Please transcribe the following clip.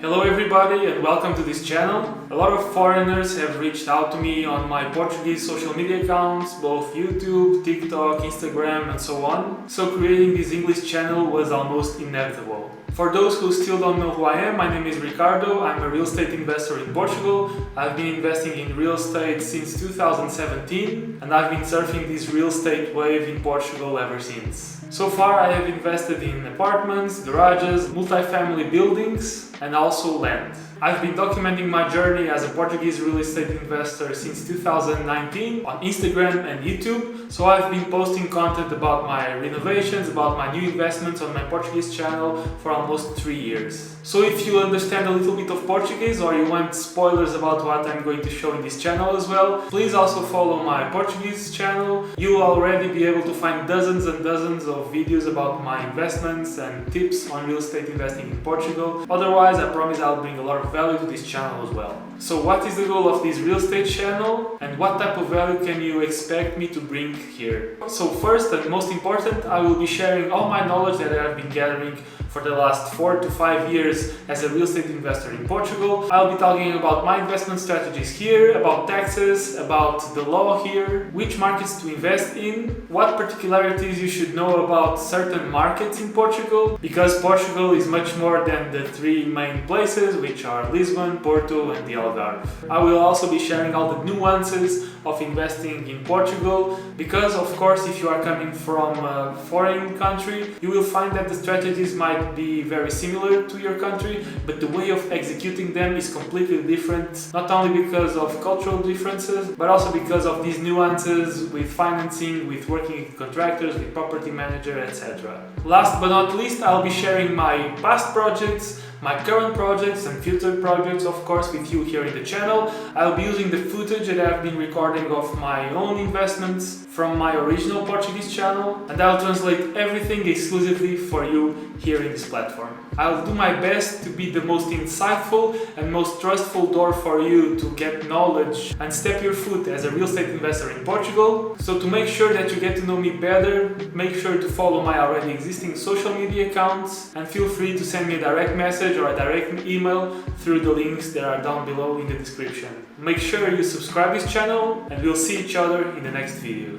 Hello everybody and welcome to this channel. A lot of foreigners have reached out to me on my Portuguese social media accounts, both YouTube, TikTok, Instagram and so on. So creating this English channel was almost inevitable. For those who still don't know who I am, my name is Ricardo. I'm a real estate investor in Portugal. I've been investing in real estate since 2017 and I've been surfing this real estate wave in Portugal ever since. So far I have invested in apartments, garages, multifamily buildings and also land. I've been documenting my journey as a Portuguese real estate investor since 2019 on Instagram and YouTube. So I've been posting content about my renovations, about my new investments on my Portuguese channel for almost 3 years. So if you understand a little bit of Portuguese or you want spoilers about what I'm going to show in this channel as well, please also follow my Portuguese channel. You will already be able to find dozens and dozens of videos about my investments and tips on real estate investing in Portugal. Otherwise, I promise I'll bring a lot of value to this channel as well. So what is the goal of this real estate channel and what type of value can you expect me to bring here? So first and most important, I will be sharing all my knowledge that I've been gathering for the last 4 to 5 years as a real estate investor in Portugal. I'll be talking about my investment strategies here, about taxes, about the law here, which markets to invest in, what particularities you should know about certain markets in Portugal, because Portugal is much more than the 3 main places, which are Lisbon, Porto and the Algarve. I will also be sharing all the nuances of investing in Portugal, because of course if you are coming from a foreign country, you will find that the strategies might be very similar to your country, but the way of executing them is completely different, not only because of cultural differences, but also because of these nuances with financing, with working with contractors, with property manager, etc. Last but not least, I'll be sharing my past projects, my current projects and future projects, of course, with you here in the channel. I'll be using the footage that I've been recording of my own investments from my original Portuguese channel, and I'll translate everything exclusively for you here in this platform. I'll do my best to be the most insightful and most trustful door for you to get knowledge and step your foot as a real estate investor in Portugal. So to make sure that you get to know me better, make sure to follow my already existing social media accounts and feel free to send me a direct message or a direct email through the links that are down below in the description. Make sure you subscribe this channel and we'll see each other in the next video.